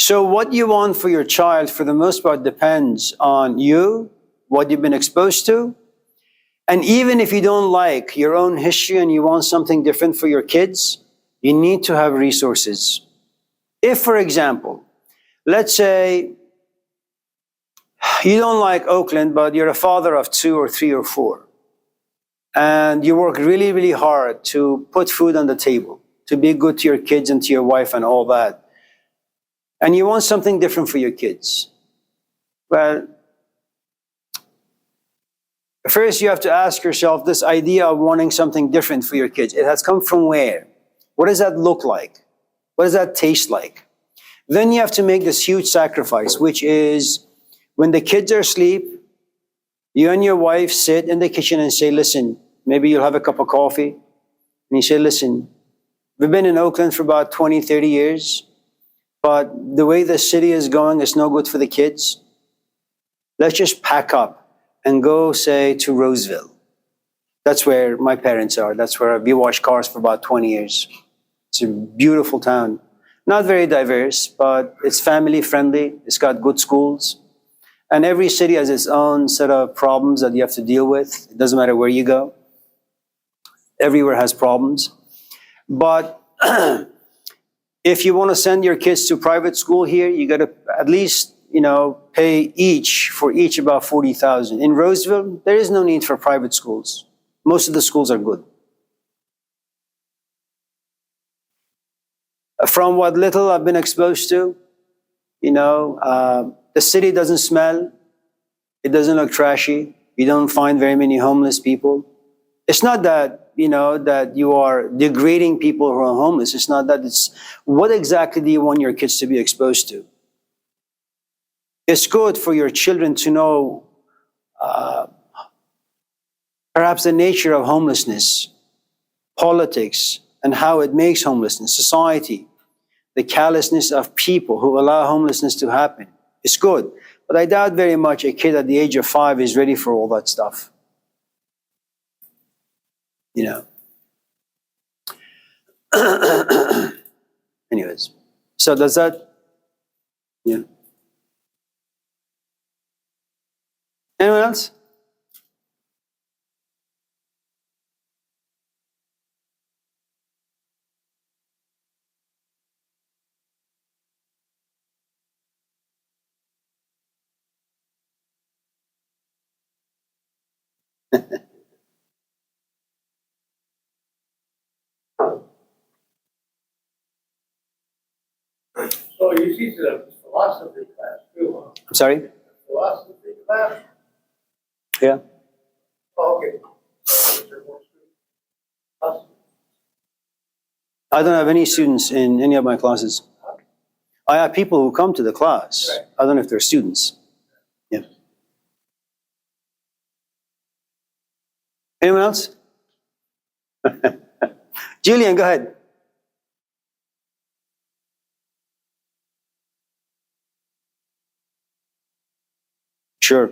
So what you want for your child, for the most part, depends on you, what you've been exposed to. And even if you don't like your own history and you want something different for your kids, you need to have resources. If, for example, let's say you don't like Oakland, but you're a father of 2 or 3 or 4, and you work really, really hard to put food on the table, to be good to your kids and to your wife and all that, and you want something different for your kids. Well, first you have to ask yourself, this idea of wanting something different for your kids, it has come from where? What does that look like? What does that taste like? Then you have to make this huge sacrifice, which is when the kids are asleep, you and your wife sit in the kitchen and say, listen, maybe you'll have a cup of coffee. And you say, listen, we've been in Oakland for about 20, 30 years, but the way the city is going is no good for the kids. Let's just pack up and go, say, to Roseville. That's where my parents are. That's where we washed cars for about 20 years. It's a beautiful town. Not very diverse, but it's family friendly. It's got good schools. And every city has its own set of problems that you have to deal with. It doesn't matter where you go. Everywhere has problems. But if you want to send your kids to private school here, you got to at least, pay for each about $40,000. In Roseville, there is no need for private schools. Most of the schools are good. From what little I've been exposed to, the city doesn't smell. It doesn't look trashy. You don't find very many homeless people. It's not that, that you are degrading people who are homeless. It's not that. It's what exactly do you want your kids to be exposed to? It's good for your children to know perhaps the nature of homelessness, politics, and how it makes homelessness, society, the callousness of people who allow homelessness to happen. It's good. But I doubt very much a kid at the age of 5 is ready for all that stuff. Anyways, so does that, yeah. Anyone else? So you teach a philosophy class too, huh? I'm sorry? Philosophy class? Yeah. Oh, okay. Is there more students? I don't have any students in any of my classes. I have people who come to the class. Right. I don't know if they're students. Yeah. Anyone else? Julian, go ahead. Sure.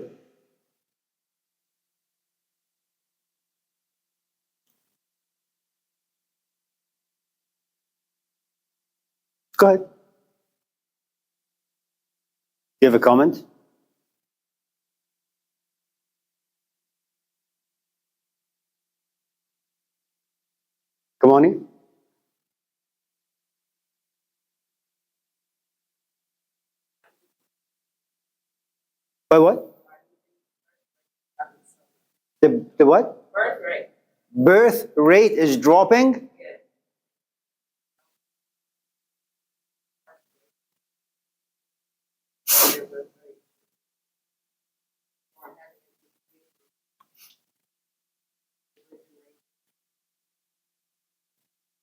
Go ahead. You have a comment? Come on in. By what? The what? Birth rate. Birth rate is dropping?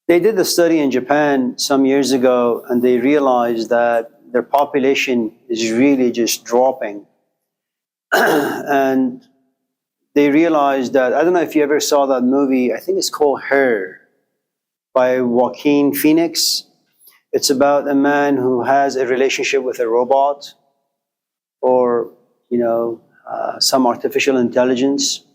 They did a study in Japan some years ago, and they realized that their population is really just dropping. And they realized that, I don't know if you ever saw that movie, I think it's called Her, by Joaquin Phoenix. It's about a man who has a relationship with a robot or, some artificial intelligence.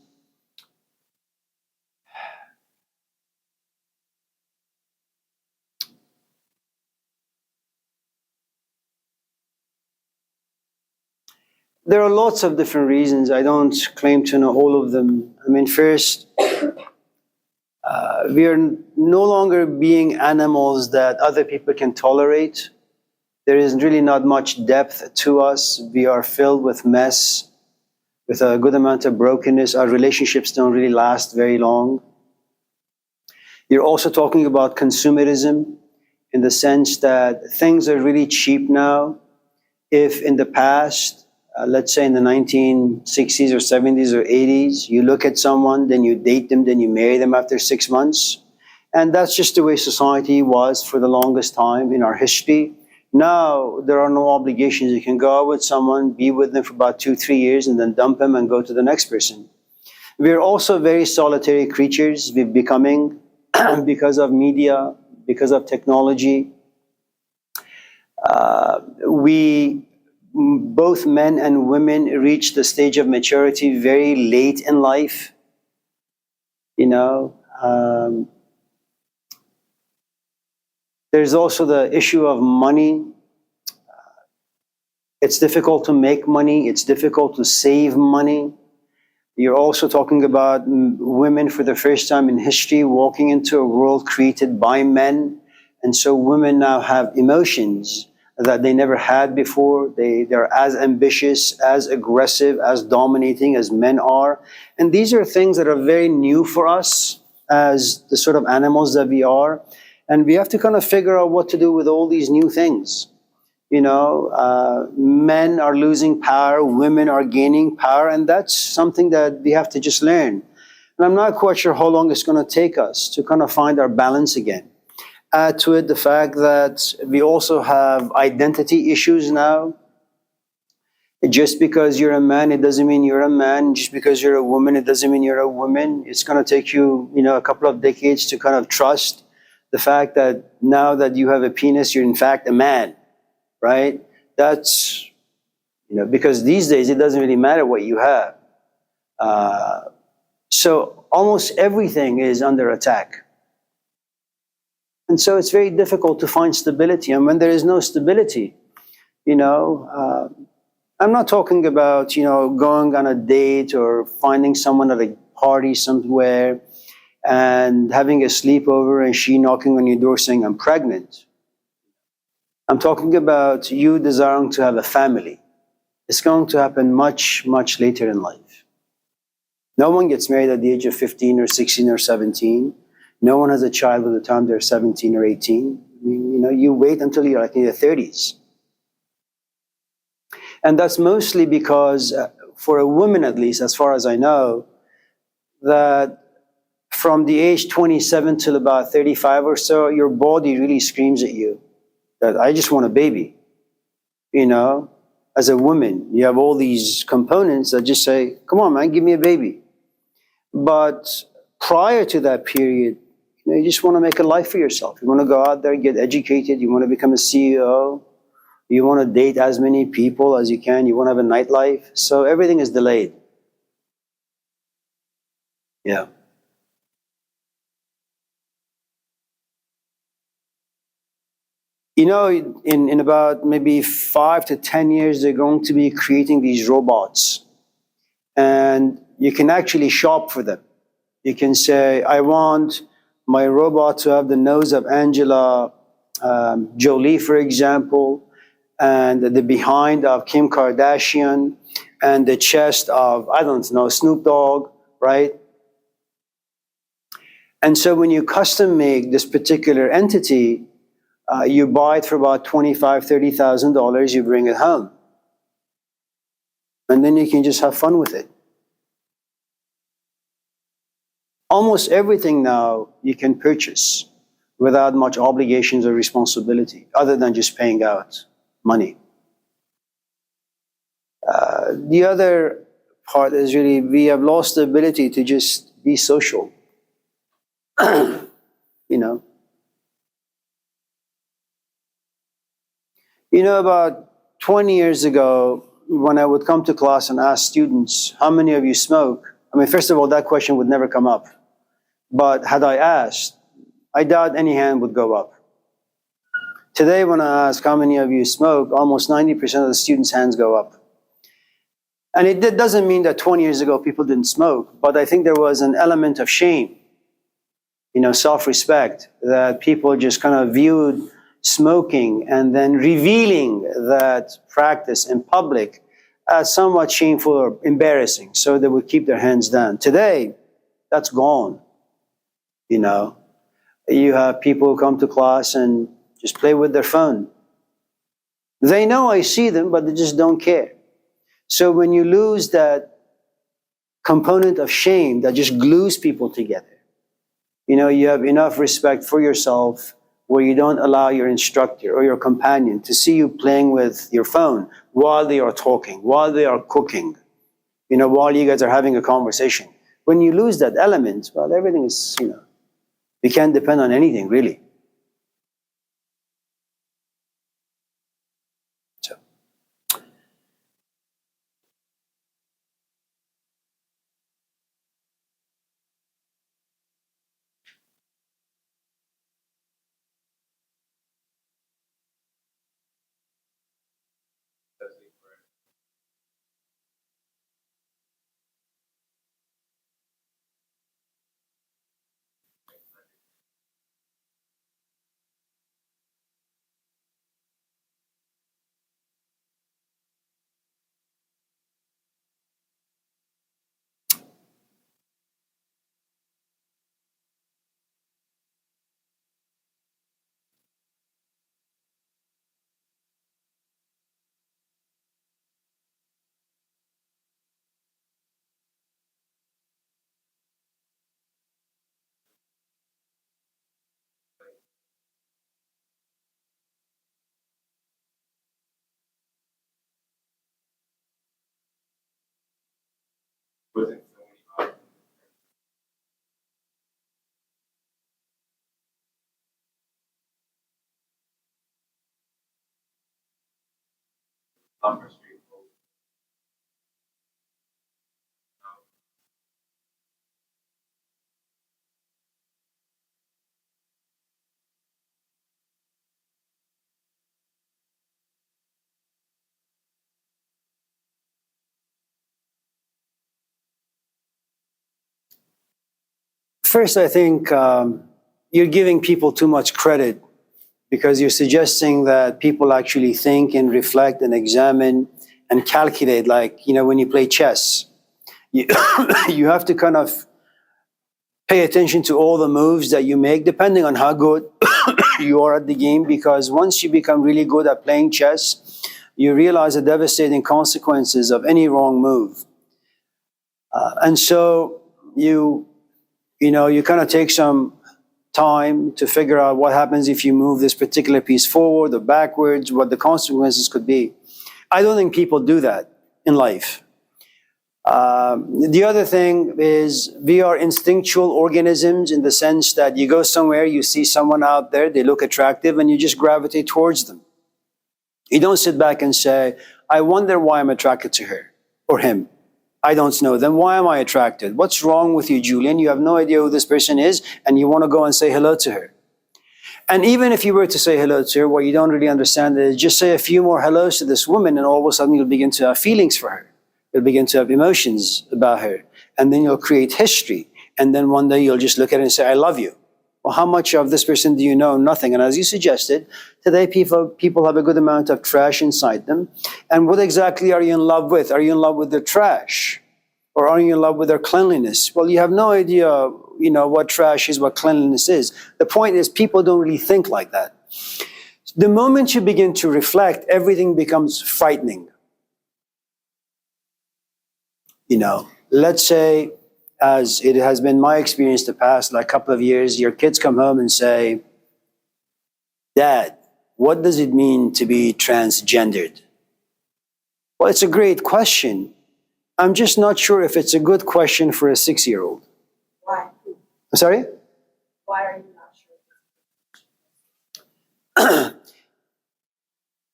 There are lots of different reasons. I don't claim to know all of them. I mean, first, we are no longer being animals that other people can tolerate. There is really not much depth to us. We are filled with mess, with a good amount of brokenness. Our relationships don't really last very long. You're also talking about consumerism in the sense that things are really cheap now. If in the past, let's say in the 1960s or 70s or 80s, you look at someone, then you date them, then you marry them after 6 months. And that's just the way society was for the longest time in our history. Now, there are no obligations. You can go out with someone, be with them for about 2, 3 years, and then dump them and go to the next person. We're also very solitary creatures. We're becoming, because of media, because of technology. We, both men and women, reach the stage of maturity very late in life. You know, there's also the issue of money. It's difficult to make money. It's difficult to save money. You're also talking about women for the first time in history walking into a world created by men. And so women now have emotions that they never had before. They're as ambitious, as aggressive, as dominating as men are. And these are things that are very new for us as the sort of animals that we are. And we have to kind of figure out what to do with all these new things. You know, men are losing power, women are gaining power, and that's something that we have to just learn. And I'm not quite sure how long it's going to take us to kind of find our balance again. Add to it the fact that we also have identity issues now. Just because you're a man, it doesn't mean you're a man. Just because you're a woman, it doesn't mean you're a woman. It's going to take you, a couple of decades to kind of trust the fact that now that you have a penis, you're in fact a man, right? That's, because these days it doesn't really matter what you have. So almost everything is under attack. And so it's very difficult to find stability. And when there is no stability, I'm not talking about, going on a date or finding someone at a party somewhere and having a sleepover and she knocking on your door saying, I'm pregnant. I'm talking about you desiring to have a family. It's going to happen much, much later in life. No one gets married at the age of 15 or 16 or 17. No one has a child by the time they're 17 or 18. I mean, you wait until you're like in your 30s. And that's mostly because, for a woman at least, as far as I know, that from the age 27 till about 35 or so, your body really screams at you that I just want a baby. As a woman, you have all these components that just say, come on, man, give me a baby. But prior to that period, you just want to make a life for yourself. You want to go out there, get educated. You want to become a CEO. You want to date as many people as you can. You want to have a nightlife. So everything is delayed. Yeah. In about maybe 5 to 10 years, they're going to be creating these robots. And you can actually shop for them. You can say, I want my robot to have the nose of Angela Jolie, for example, and the behind of Kim Kardashian, and the chest of, I don't know, Snoop Dogg, right? And so when you custom make this particular entity, you buy it for about $25,000, $30,000, you bring it home. And then you can just have fun with it. Almost everything now you can purchase without much obligations or responsibility, other than just paying out money. The other part is really we have lost the ability to just be social. About 20 years ago, when I would come to class and ask students, how many of you smoke? I mean, first of all, that question would never come up. But had I asked, I doubt any hand would go up. Today, when I ask how many of you smoke, almost 90% of the students' hands go up. And doesn't mean that 20 years ago people didn't smoke, but I think there was an element of shame, self-respect, that people just kind of viewed smoking and then revealing that practice in public as somewhat shameful or embarrassing. So they would keep their hands down. Today, that's gone. You have people who come to class and just play with their phone. They know I see them, but they just don't care. So when you lose that component of shame that just glues people together, you have enough respect for yourself where you don't allow your instructor or your companion to see you playing with your phone while they are talking, while they are cooking, while you guys are having a conversation. When you lose that element, well, everything is, you can't depend on anything, really. So. First, I think you're giving people too much credit because you're suggesting that people actually think and reflect and examine and calculate, like, when you play chess. You, you have to kind of pay attention to all the moves that you make, depending on how good you are at the game, because once you become really good at playing chess, you realize the devastating consequences of any wrong move. And so you kind of take some time to figure out what happens if you move this particular piece forward or backwards, what the consequences could be. I don't think people do that in life. The other thing is we are instinctual organisms in the sense that you go somewhere, you see someone out there, they look attractive, and you just gravitate towards them. You don't sit back and say, I wonder why I'm attracted to her or him. I don't know. Then why am I attracted? What's wrong with you, Julian? You have no idea who this person is, and you want to go and say hello to her. And even if you were to say hello to her, what you don't really understand is just say a few more hellos to this woman, and all of a sudden you'll begin to have feelings for her. You'll begin to have emotions about her. And then you'll create history. And then one day you'll just look at it and say, I love you. Well, how much of this person do you know? Nothing. And as you suggested, today people have a good amount of trash inside them. And what exactly are you in love with? Are you in love with their trash? Or are you in love with their cleanliness? Well, you have no idea, what trash is, what cleanliness is. The point is, people don't really think like that. The moment you begin to reflect, everything becomes frightening. Let's say, as it has been my experience the past couple of years, your kids come home and say, Dad, what does it mean to be transgendered? Well, it's a great question. I'm just not sure if it's a good question for a 6-year-old. Why? I'm sorry? Why are you not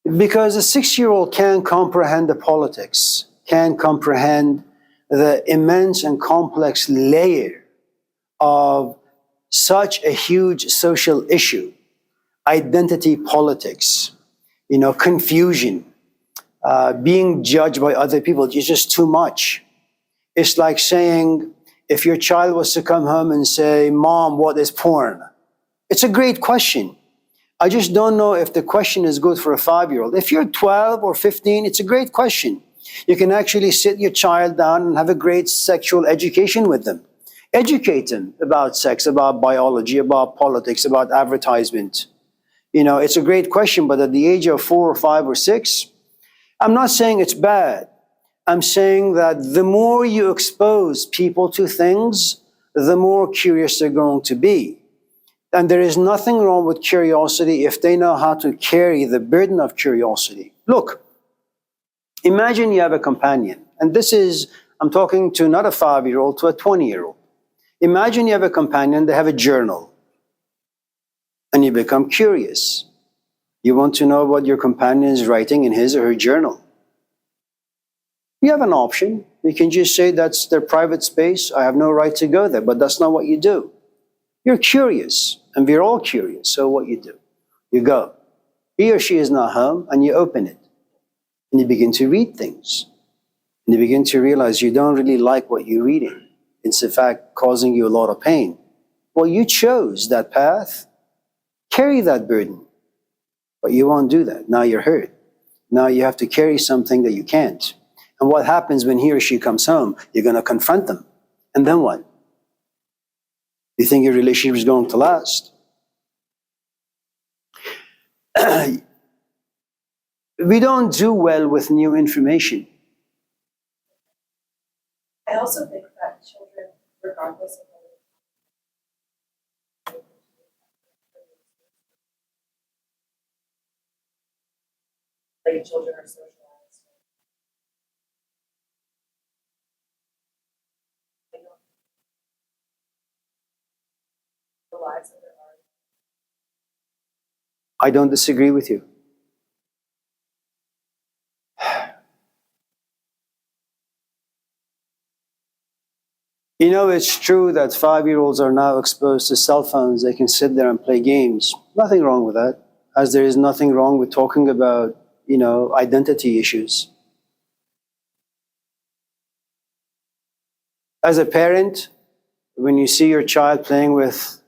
sure? Because a 6-year-old can't comprehend the politics, can't comprehend the immense and complex layer of such a huge social issue, identity politics, confusion, being judged by other people is just too much. It's like saying, if your child was to come home and say, Mom, what is porn? It's a great question. I just don't know if the question is good for a 5-year-old. If you're 12 or 15, it's a great question. You can actually sit your child down and have a great sexual education with them. Educate them about sex, about biology, about politics, about advertisement. It's a great question, but at the age of 4 or 5 or 6, I'm not saying it's bad. I'm saying that the more you expose people to things, the more curious they're going to be. And there is nothing wrong with curiosity if they know how to carry the burden of curiosity. Look, imagine you have a companion, and I'm talking to not a 5-year-old, to a 20-year-old. Imagine you have a companion, they have a journal, and you become curious. You want to know what your companion is writing in his or her journal. You have an option. You can just say that's their private space. I have no right to go there, but that's not what you do. You're curious, and we're all curious. So what you do, you go. He or she is not home, and you open it. And you begin to read things. And you begin to realize you don't really like what you're reading. It's in fact causing you a lot of pain. Well, you chose that path. Carry that burden. But you won't do that. Now you're hurt. Now you have to carry something that you can't. And what happens when he or she comes home? You're going to confront them. And then what? You think your relationship is going to last? We don't do well with new information. I also think that children, regardless of whether children are socialized, they don't the lives of their art. I don't disagree with you. It's true that 5-year-olds are now exposed to cell phones. They can sit there and play games. Nothing wrong with that, as there is nothing wrong with talking about, identity issues. As a parent, when you see your child playing with,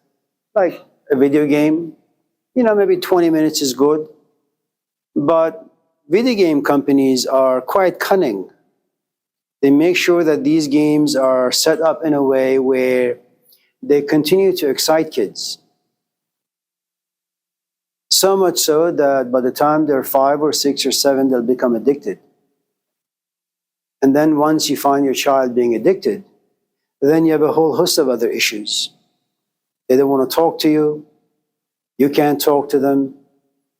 like, a video game, maybe 20 minutes is good. But video game companies are quite cunning. They make sure that these games are set up in a way where they continue to excite kids. So much so that by the time they're 5 or 6 or 7, they'll become addicted. And then once you find your child being addicted, then you have a whole host of other issues. They don't want to talk to you. You can't talk to them.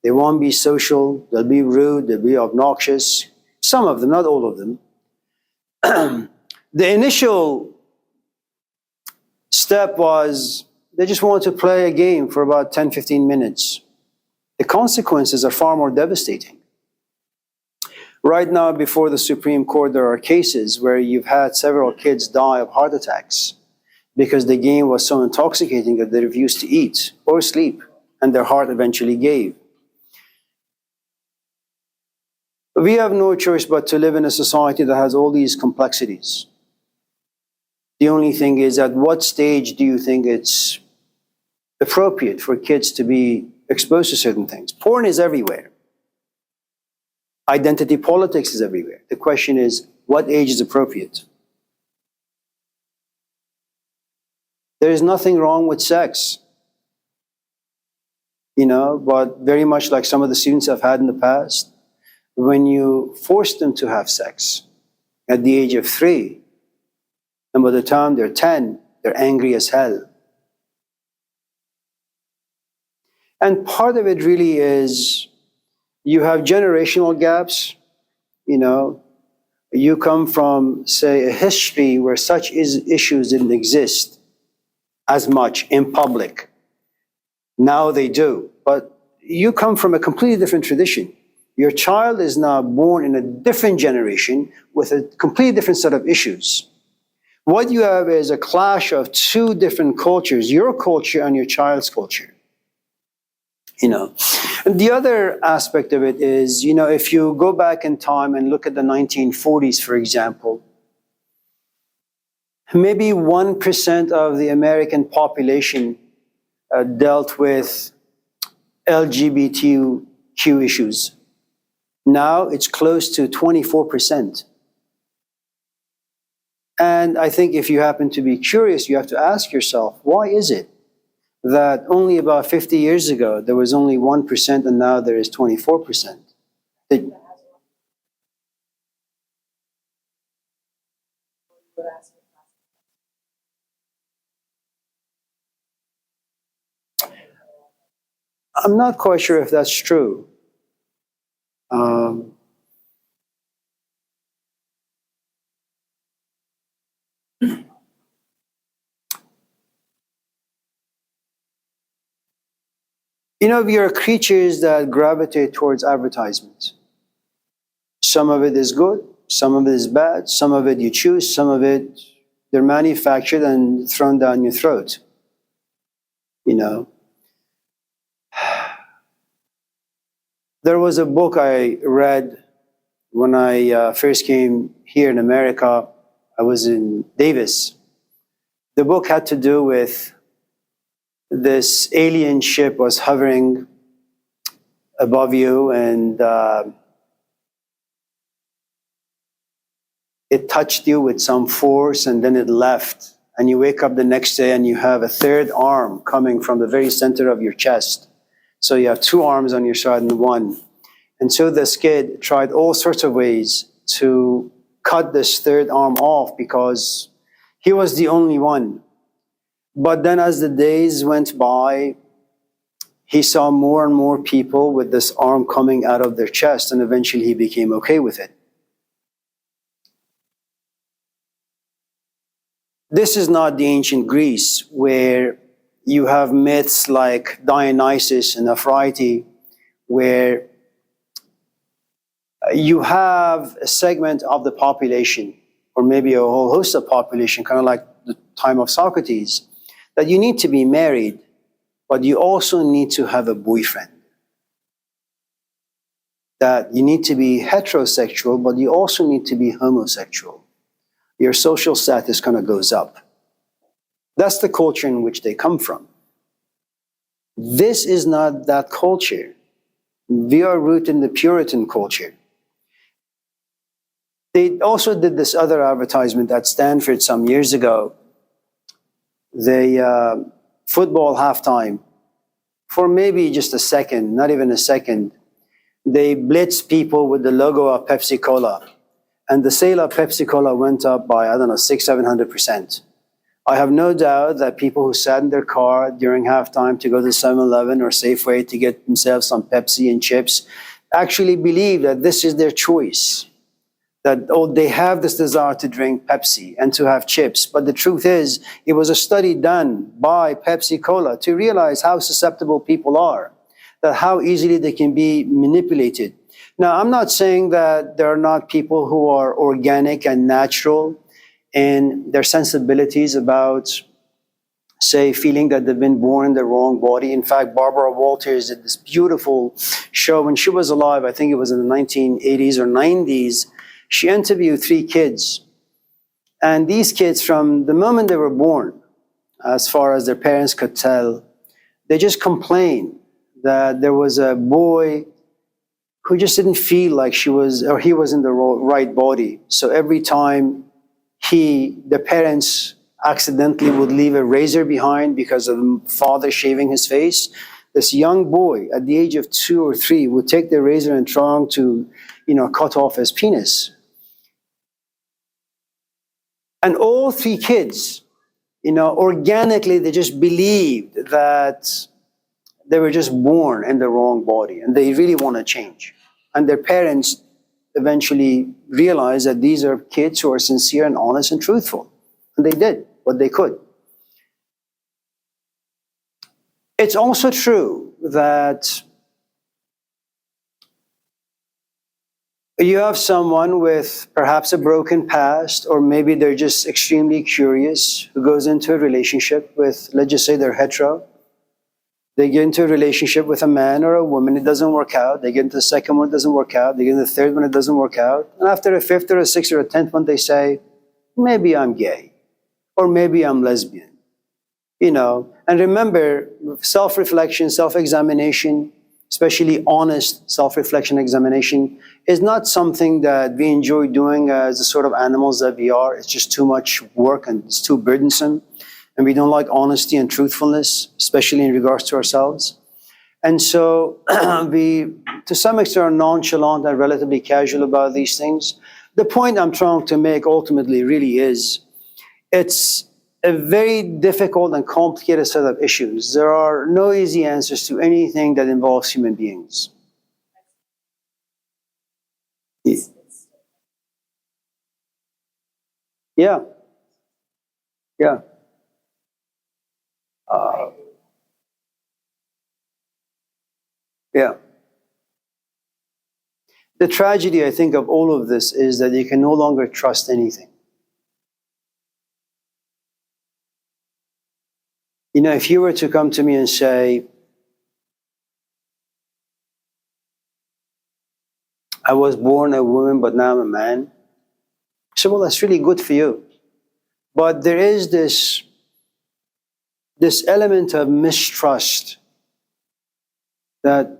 They won't be social. They'll be rude. They'll be obnoxious. Some of them, not all of them. The initial step was they just wanted to play a game for about 10, 15 minutes. The consequences are far more devastating. Right now, before the Supreme Court, there are cases where you've had several kids die of heart attacks because the game was so intoxicating that they refused to eat or sleep, and their heart eventually gave. We have no choice but to live in a society that has all these complexities. The only thing is, at what stage do you think it's appropriate for kids to be exposed to certain things? Porn is everywhere. Identity politics is everywhere. The question is, what age is appropriate? There is nothing wrong with sex. But very much like some of the students I've had in the past, when you force them to have sex at the age of 3, and by the time they're 10, they're angry as hell. And part of it really is you have generational gaps. You come from, say, a history where such issues didn't exist as much in public. Now they do. But you come from a completely different tradition. Your child is now born in a different generation with a completely different set of issues. What you have is a clash of 2 different cultures, your culture and your child's culture. you know. And the other aspect of it is, you know, if you go back in time and look at the 1940s, for example, maybe 1% of the American population dealt with LGBTQ issues. Now it's close to 24%. And I think if you happen to be curious, you have to ask yourself, why is it that only about 50 years ago there was only 1% and now there is 24%? It- I'm not quite sure if that's true. Um, you know, we are creatures that gravitate towards advertisements. Some of it is good, some of it is bad, some of it you choose, some of it they're manufactured and thrown down your throat. You know, there was a book I read when I first came here in America. I was in Davis. The book had to do with this alien ship was hovering above you, and it touched you with some force, and then it left. And you wake up the next day and you have a third arm coming from the very center of your chest. So you have two arms on your side and one. And so this kid tried all sorts of ways to cut this third arm off because he was the only one. But then as the days went by, he saw more and more people with this arm coming out of their chest, and eventually he became okay with it. This is not the ancient Greece where you have myths like Dionysus and Aphrodite, where you have a segment of the population, or maybe a whole host of population, kind of like the time of Socrates, that you need to be married, but you also need to have a boyfriend. That you need to be heterosexual, but you also need to be homosexual. Your social status kind of goes up. That's the culture in which they come from. This is not that culture. We are rooted in the Puritan culture. They also did this other advertisement at Stanford some years ago. The football halftime, for maybe just a second, not even a second, they blitzed people with the logo of Pepsi Cola. And the sale of Pepsi Cola went up by, I don't know, 600-700%. I have no doubt that people who sat in their car during halftime to go to 7-Eleven or Safeway to get themselves some Pepsi and chips actually believe that this is their choice. That they have this desire to drink Pepsi and to have chips. But the truth is, it was a study done by Pepsi Cola to realize how susceptible people are, that how easily they can be manipulated. Now, I'm not saying that there are not people who are organic and natural in their sensibilities about, say, feeling that they've been born in the wrong body. In fact, Barbara Walters did this beautiful show when she was alive. I think it was in the 1980s or 90s. She interviewed 3 kids. And these kids, from the moment they were born, as far as their parents could tell, they just complained that there was a boy who just didn't feel like he was in the right body. So every time the parents accidentally would leave a razor behind because of the father shaving his face, this young boy at the age of 2 or 3 would take the razor and try to, cut off his penis. And all 3 kids, organically, they just believed that they were just born in the wrong body and they really want to change. And their parents eventually realized that these are kids who are sincere and honest and truthful. And they did what they could. It's also true that you have someone with perhaps a broken past, or maybe they're just extremely curious, who goes into a relationship with, let's just say they're hetero, They get into a relationship with a man or a woman, it doesn't work out. They get into the second one, it doesn't work out. They get into the third one, it doesn't work out. And after a fifth or a sixth or a 10th one, they say, maybe I'm gay, or maybe I'm lesbian. And remember, self-reflection, self-examination, especially honest self-reflection examination, is not something that we enjoy doing as the sort of animals that we are. It's just too much work and it's too burdensome. And we don't like honesty and truthfulness, especially in regards to ourselves. And so we, to some extent, are nonchalant and relatively casual about these things. The point I'm trying to make ultimately really is, it's a very difficult and complicated set of issues. There are no easy answers to anything that involves human beings. Yeah. Yeah. Yeah. The tragedy, I think, of all of this is that you can no longer trust anything. If you were to come to me and say, I was born a woman, but now I'm a man, I said, well, that's really good for you. But there is this element of mistrust that,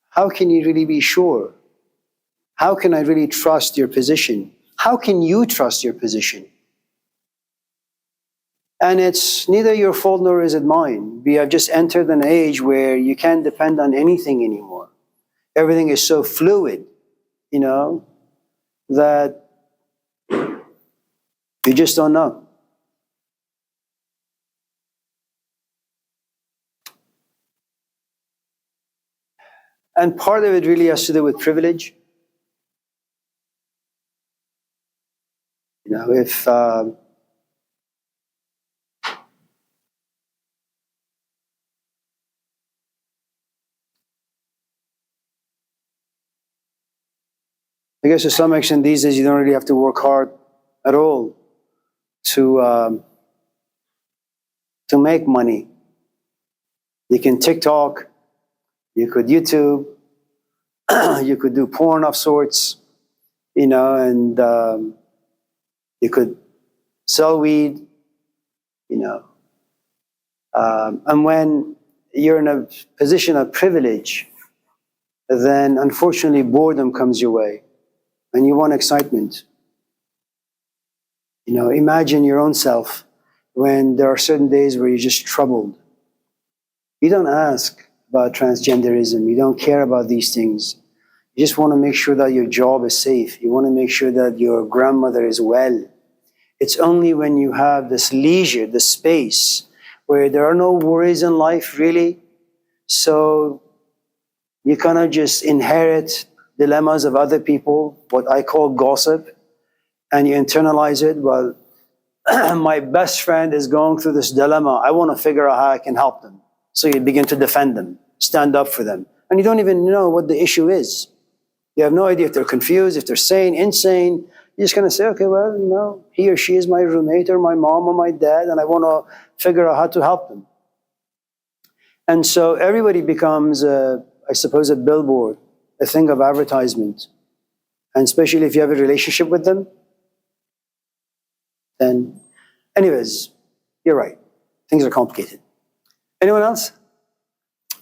how can you really be sure? How can I really trust your position? How can you trust your position? And it's neither your fault nor is it mine. We have just entered an age where you can't depend on anything anymore. Everything is so fluid, that you just don't know. And part of it really has to do with privilege. If I guess to some extent these days you don't really have to work hard at all to make money. You can TikTok, you could YouTube, you could do porn of sorts, and you could sell weed, and when you're in a position of privilege, then unfortunately boredom comes your way and you want excitement. Imagine your own self when there are certain days where you're just troubled. You don't ask about transgenderism. You don't care about these things. You just want to make sure that your job is safe. You want to make sure that your grandmother is well. It's only when you have this leisure, this space, where there are no worries in life, really. So you kind of just inherit dilemmas of other people, what I call gossip, and you internalize it. Well, my best friend is going through this dilemma. I want to figure out how I can help them. So you begin to defend them, stand up for them. And you don't even know what the issue is. You have no idea if they're confused, if they're sane, insane. You're just going to say, okay, well, he or she is my roommate or my mom or my dad, and I want to figure out how to help them. And so everybody becomes, I suppose, a billboard, a thing of advertisement. And especially if you have a relationship with them, then, anyways, you're right. Things are complicated. Anyone else?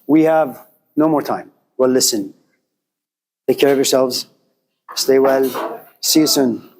We have no more time. Well, listen. Take care of yourselves. Stay well. See you soon.